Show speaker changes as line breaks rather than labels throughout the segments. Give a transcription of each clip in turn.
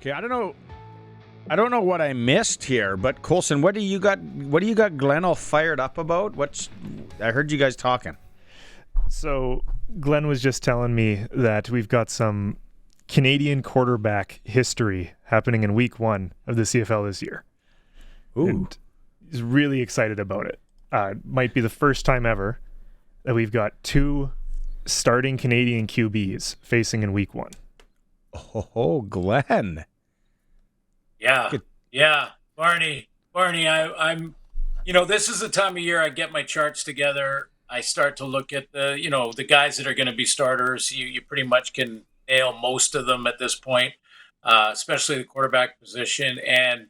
Okay, I don't know what I missed here, but Colson, what do you got? What do you got Glenn all fired up about? I heard you guys talking.
So Glenn was just telling me that we've got some Canadian quarterback history happening in week 1 of the CFL this year.
Ooh.
And he's really excited about it. Might be the first time ever that we've got 2 starting Canadian QBs facing in week 1.
Oh, Glenn.
Yeah, Barney, I'm, this is the time of year I get my charts together. I start to look at the guys that are going to be starters. You pretty much can nail most of them at this point, especially the quarterback position. And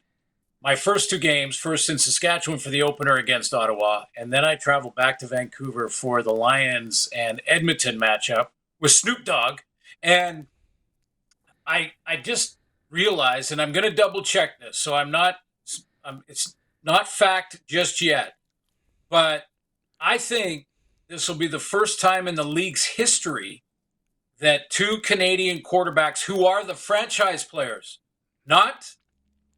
my first 2 games, first in Saskatchewan for the opener against Ottawa, and then I travel back to Vancouver for the Lions and Edmonton matchup with Snoop Dogg. And I just realized, and I'm going to double check this, so it's not fact just yet, but I think this will be the first time in the league's history that 2 Canadian quarterbacks who are the franchise players, not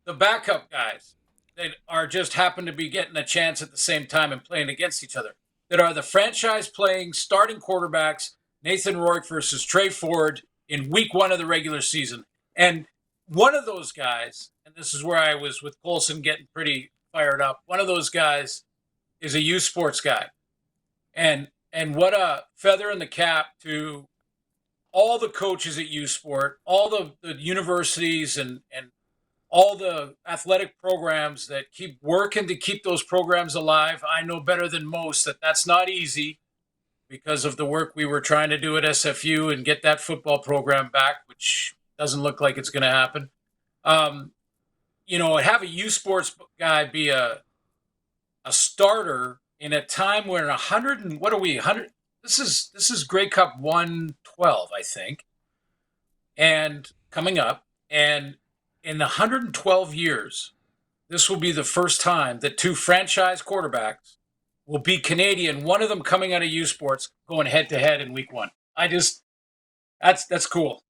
the backup guys that are just happen to be getting a chance at the same time and playing against each other, that are the franchise playing starting quarterbacks, Nathan Rourke versus Trey Ford in week 1 of the regular season. And one of those guys, and this is where I was with Colson getting pretty fired up, one of those guys is a U Sports guy. And what a feather in the cap to all the coaches at U Sport, all the universities and all the athletic programs that keep working to keep those programs alive. I know better than most that that's not easy because of the work we were trying to do at SFU and get that football program back, which doesn't look like it's going to happen. Have a U Sports guy be a starter in a time when 100 and what are we 100? This is Grey Cup 112, I think, and coming up. And in the 112 years, this will be the first time that 2 franchise quarterbacks will be Canadian. One of them coming out of U Sports, going head to head in week 1. That's cool.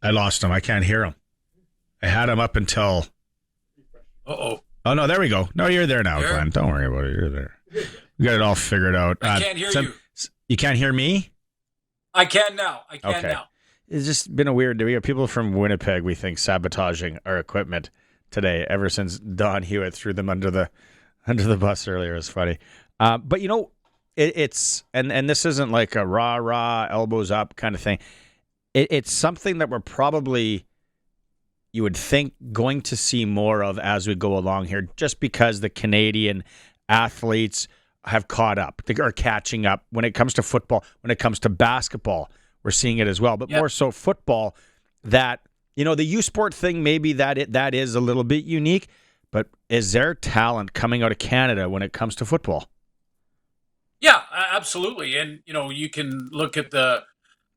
I lost him. I can't hear him. I had him up until.
Uh-oh.
Oh, no, there we go. No, you're there now, Glenn. Don't worry about it. You're there. We got it all figured out.
I can't hear you.
You can't hear me?
I can now. Now.
It's just been a weird day. We have people from Winnipeg, we think, sabotaging our equipment today ever since Don Hewitt threw them under the bus earlier. It's funny. But, it's and this isn't like a rah, elbows up kind of thing. It's something that we're probably, you would think, going to see more of as we go along here, just because the Canadian athletes have caught up, they are catching up when it comes to football, when it comes to basketball. We're seeing it as well, but more so football. That, the U Sport thing, maybe that is a little bit unique, but is there talent coming out of Canada when it comes to football?
Yeah, absolutely. And, you can look at the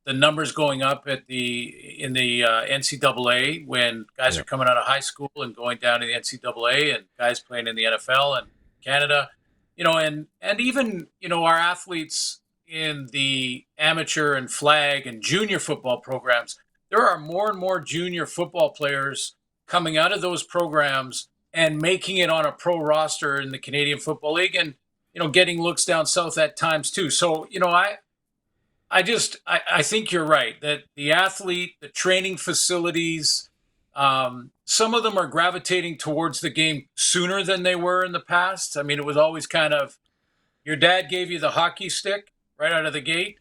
numbers going up in the NCAA when guys are coming out of high school and going down to the NCAA, and guys playing in the NFL and Canada, and even, our athletes in the amateur and flag and junior football programs. There are more and more junior football players coming out of those programs and making it on a pro roster in the Canadian Football League, and, getting looks down south at times too. So, I think you're right that the athlete, the training facilities, some of them are gravitating towards the game sooner than they were in the past. I mean, it was always kind of, your dad gave you the hockey stick right out of the gate,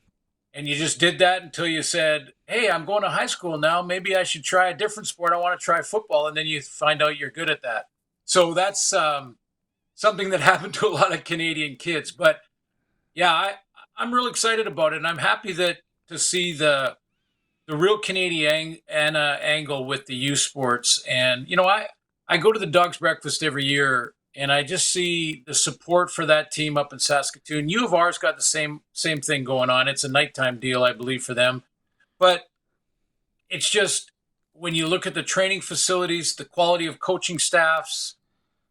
and you just did that until you said, hey, I'm going to high school now. Maybe I should try a different sport. I want to try football. And then you find out you're good at that. So that's something that happened to a lot of Canadian kids. But, yeah, I'm real excited about it, and I'm happy to see the real Canadian angle with the U Sports. And, I go to the Dogs Breakfast every year, and I just see the support for that team up in Saskatoon. U of R's got the same thing going on. It's a nighttime deal, I believe, for them. But it's just, when you look at the training facilities, the quality of coaching staffs,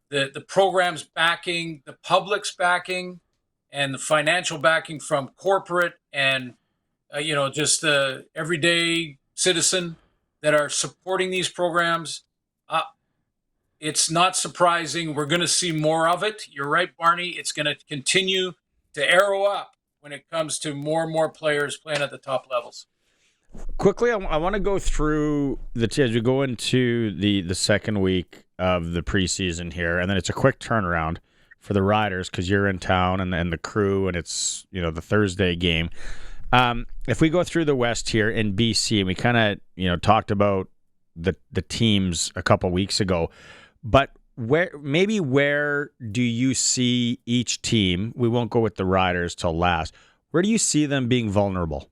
the program's backing, the public's backing, and the financial backing from corporate and, just the everyday citizen, that are supporting these programs. It's not surprising. We're going to see more of it. You're right, Barney. It's going to continue to arrow up when it comes to more and more players playing at the top levels.
Quickly, I want to go through as we go into the second week of the preseason here, and then it's a quick turnaround for the Riders because you're in town and the crew, and it's the Thursday game. If we go through the West here in BC, and we kind of talked about the teams a couple weeks ago, but where do you see each team? We won't go with the Riders till last. Where do you see them being vulnerable?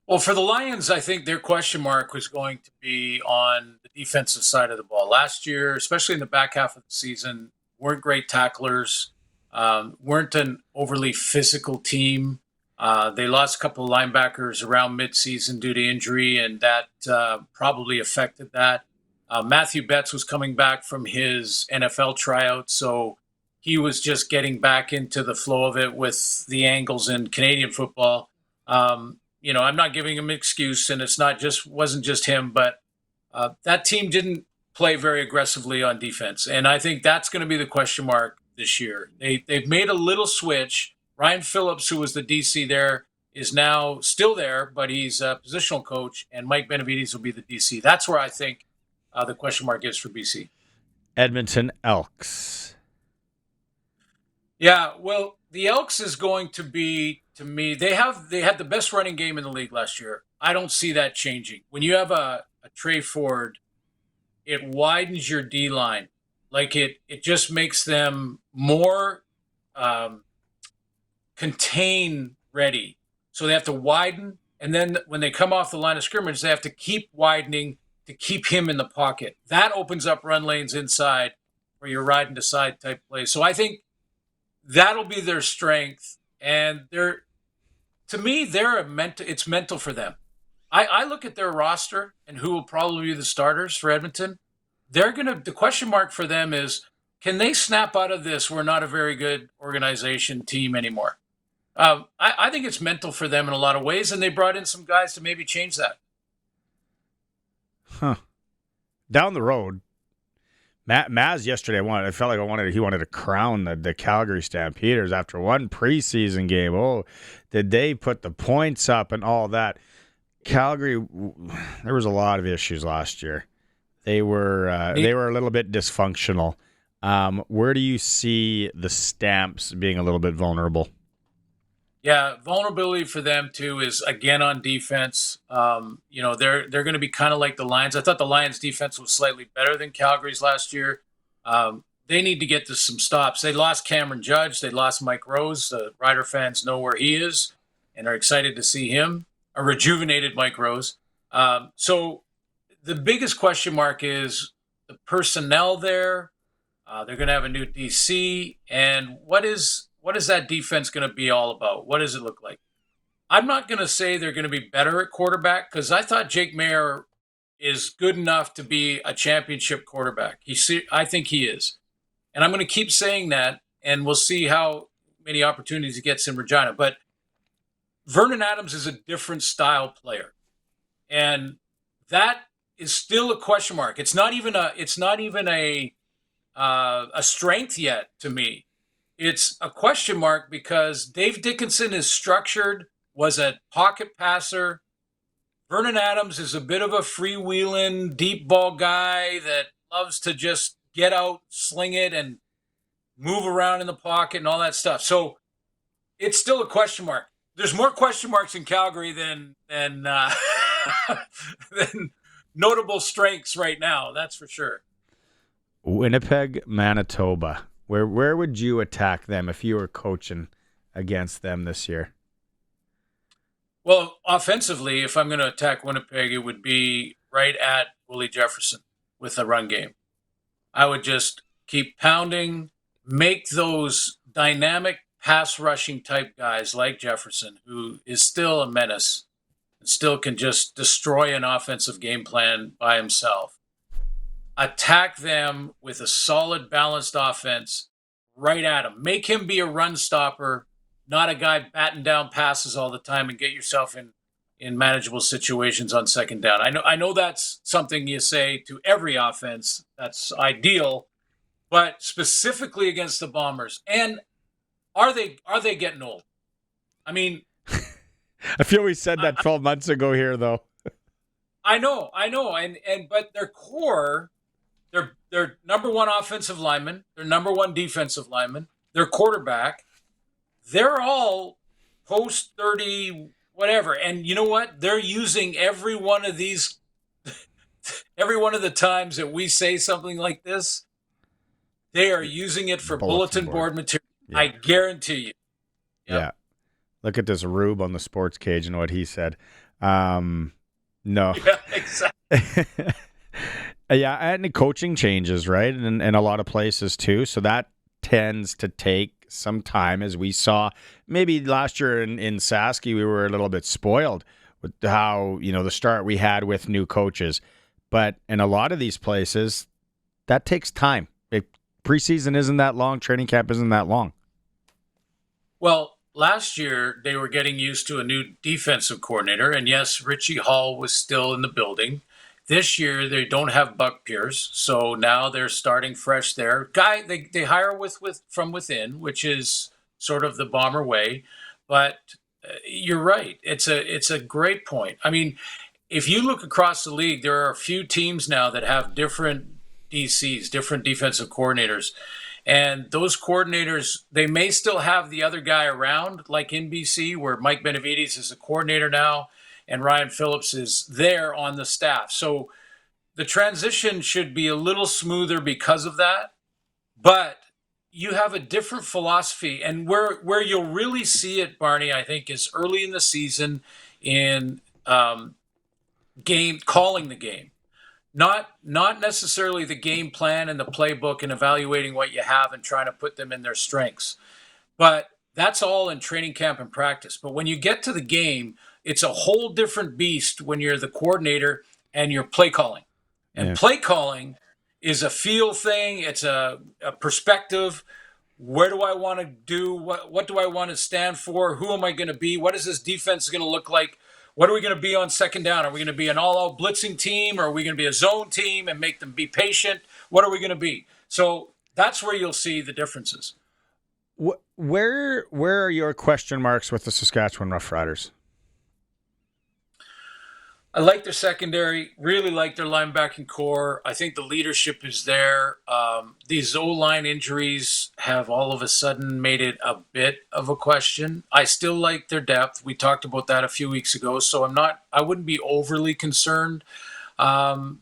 Well, for the Lions, I think their question mark was going to be on the defensive side of the ball. Last year, especially in the back half of the season, weren't great tacklers, weren't an overly physical team. They lost a couple of linebackers around midseason due to injury, and that probably affected that. Matthew Betts was coming back from his NFL tryout, so he was just getting back into the flow of it with the angles in Canadian football. I'm not giving him an excuse, and wasn't just him, but that team didn't play very aggressively on defense, and I think that's going to be the question mark this year. They've made a little switch. Ryan Phillips, who was the DC there, is now still there, but he's a positional coach, and Mike Benavides will be the DC. That's where I think the question mark is for BC.
Edmonton Elks.
Yeah, well, the Elks is going to be, to me, they had the best running game in the league last year. I don't see that changing. When you have a Trey Ford, it widens your D line. Like it just makes them more contain ready. So they have to widen, and then when they come off the line of scrimmage, they have to keep widening to keep him in the pocket. That opens up run lanes inside where you're riding to side type plays. So I think that'll be their strength. And it's mental for them. I look at their roster and who will probably be the starters for Edmonton. The question mark for them is, can they snap out of this? We're not a very good organization team anymore. I think it's mental for them in a lot of ways, and they brought in some guys to maybe change that.
Huh. Down the road, Maz yesterday he wanted to crown the Calgary Stampeders after one preseason game. Oh, did they put the points up and all that? Calgary, there was a lot of issues last year. They were a little bit dysfunctional. Where do you see the Stamps being a little bit vulnerable?
Yeah, vulnerability for them too is again on defense. They're going to be kind of like the Lions. I thought the Lions' defense was slightly better than Calgary's last year. They need to get to some stops. They lost Cameron Judge. They lost Mike Rose. The Rider fans know where he is and are excited to see him, a rejuvenated Mike Rose. So the biggest question mark is the personnel there. They're going to have a new DC, and what is that defense going to be all about? What does it look like? I'm not going to say they're going to be better at quarterback because I thought Jake Mayer is good enough to be a championship quarterback. I think he is. And I'm going to keep saying that, and we'll see how many opportunities he gets in Regina. But Vernon Adams is a different style player. And that is still a question mark. It's not even a strength yet to me. It's a question mark because Dave Dickinson is structured, was a pocket passer. Vernon Adams is a bit of a freewheeling, deep ball guy that loves to just get out, sling it, and move around in the pocket and all that stuff. So it's still a question mark. There's more question marks in Calgary than than notable strengths right now. That's for sure.
Winnipeg, Manitoba. Where would you attack them if you were coaching against them this year?
Well, offensively, if I'm going to attack Winnipeg, it would be right at Willie Jefferson with a run game. I would just keep pounding, make those dynamic pass rushing type guys like Jefferson, who is still a menace and still can just destroy an offensive game plan by himself. Attack them with a solid, balanced offense right at him. Make him be a run stopper, not a guy batting down passes all the time and get yourself in manageable situations on second down. I know that's something you say to every offense. That's ideal, but specifically against the Bombers. And are they getting old? I mean,
I feel we said that 12 months ago here, though.
I know, and but their core, their number one offensive lineman, their number one defensive lineman, their quarterback, they're all post 30 whatever. And you know what? They're using every one of these, every one of the times that we say something like this, they are using it for bulletin board material. Yeah. I guarantee you.
Yep. Yeah. Look at this Rube on the sports cage and what he said. No.
Yeah, exactly.
Yeah, and the coaching changes, right? And a lot of places too. So that tends to take some time, as we saw maybe last year in Sasky. We were a little bit spoiled with how, the start we had with new coaches. But in a lot of these places, that takes time. Preseason isn't that long. Training camp isn't that long.
Well, last year they were getting used to a new defensive coordinator. And yes, Richie Hall was still in the building. This year they don't have Buck Pierce, so now they're starting fresh there. Guy they hire from within, which is sort of the Bomber way. But you're right; it's a great point. I mean, if you look across the league, there are a few teams now that have different DCs, different defensive coordinators, and those coordinators, they may still have the other guy around, like in BC, where Mike Benavides is a coordinator now, and Ryan Phillips is there on the staff. So the transition should be a little smoother because of that. But you have a different philosophy. And where you'll really see it, Barney, I think, is early in the season in calling the game. Not necessarily the game plan and the playbook and evaluating what you have and trying to put them in their strengths. But that's all in training camp and practice. But when you get to the game, it's a whole different beast when you're the coordinator and you're play calling. And play calling is a feel thing. It's a perspective. Where do I want to do? What do I want to stand for? Who am I going to be? What is this defense going to look like? What are we going to be on second down? Are we going to be an all-out blitzing team? Or are we going to be a zone team and make them be patient? What are we going to be? So that's where you'll see the differences.
Where are your question marks with the Saskatchewan Roughriders?
I like their secondary, really like their linebacking core. I think the leadership is there. These O-line injuries have all of a sudden made it a bit of a question. I still like their depth. We talked about that a few weeks ago, so I wouldn't be overly concerned. I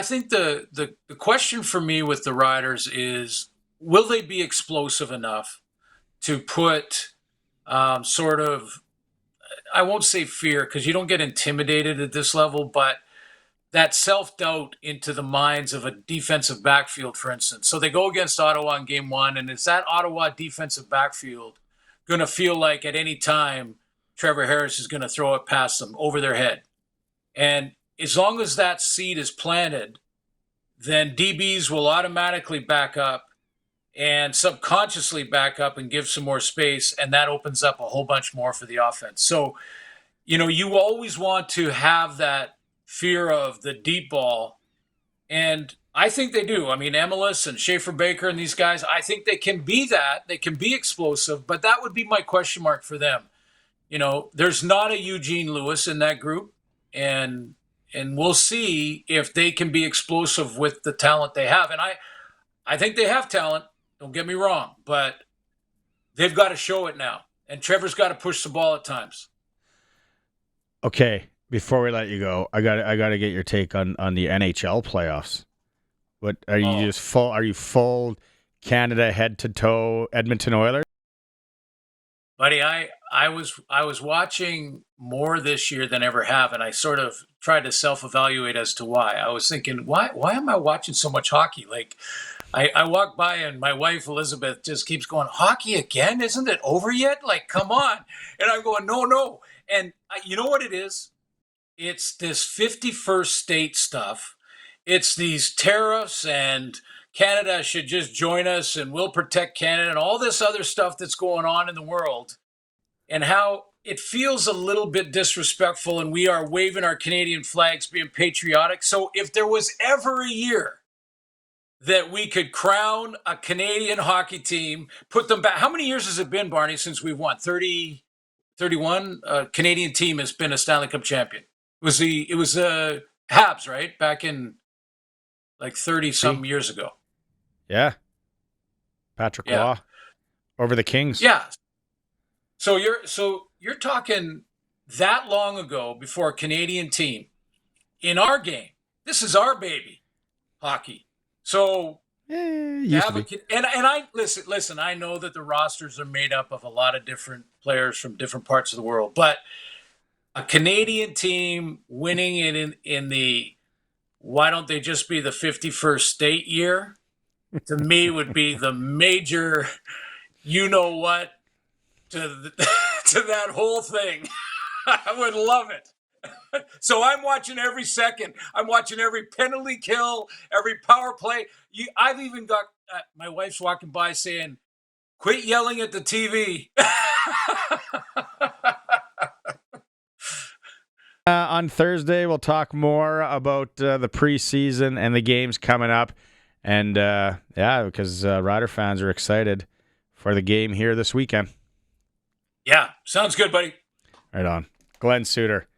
think the question for me with the Riders is, will they be explosive enough to put sort of, I won't say fear because you don't get intimidated at this level, but that self-doubt into the minds of a defensive backfield, for instance. So they go against Ottawa in game one, and is that Ottawa defensive backfield going to feel like at any time Trevor Harris is going to throw it past them over their head? And as long as that seed is planted, then DBs will automatically back up and subconsciously back up and give some more space, and that opens up a whole bunch more for the offense. So, you always want to have that fear of the deep ball, and I think they do. I mean, Emelis and Schaefer Baker and these guys, I think they can be that. They can be explosive, but that would be my question mark for them. There's not a Eugene Lewis in that group, and we'll see if they can be explosive with the talent they have. And I think they have talent. Don't get me wrong, but they've got to show it now. And Trevor's got to push the ball at times.
Okay, before we let you go, I got to get your take on the NHL playoffs. What are you just full? Are you full Canada head to toe Edmonton Oilers?
Buddy, I was watching more this year than ever have, and I sort of tried to self-evaluate as to why. I was thinking, why am I watching so much hockey? Like, I walk by and my wife, Elizabeth, just keeps going, hockey again? Isn't it over yet? Like, come on. And I'm going, no. And you know what it is? It's this 51st state stuff. It's these tariffs and Canada should just join us and we'll protect Canada and all this other stuff that's going on in the world. And how it feels a little bit disrespectful, and we are waving our Canadian flags, being patriotic. So if there was ever a year that we could crown a Canadian hockey team, put them back. How many years has it been, Barney, since we've won? 30, 31? Canadian team has been a Stanley Cup champion. It was Habs, right? Back in like 30-something years ago.
Yeah. Patrick Waugh over the Kings.
Yeah. So you're talking that long ago before a Canadian team in our game. This is our baby, hockey. So and I listen. I know that the rosters are made up of a lot of different players from different parts of the world, but a Canadian team winning it in the why don't they just be the 51st state year? To me, would be the major, you know what, to that whole thing. I would love it. So I'm watching every second. I'm watching every penalty kill, every power play. I've even got my wife's walking by saying, "Quit yelling at the TV."
On Thursday, we'll talk more about the preseason and the games coming up. And, because Rider fans are excited for the game here this weekend.
Yeah, sounds good, buddy.
Right on. Glen Suitor.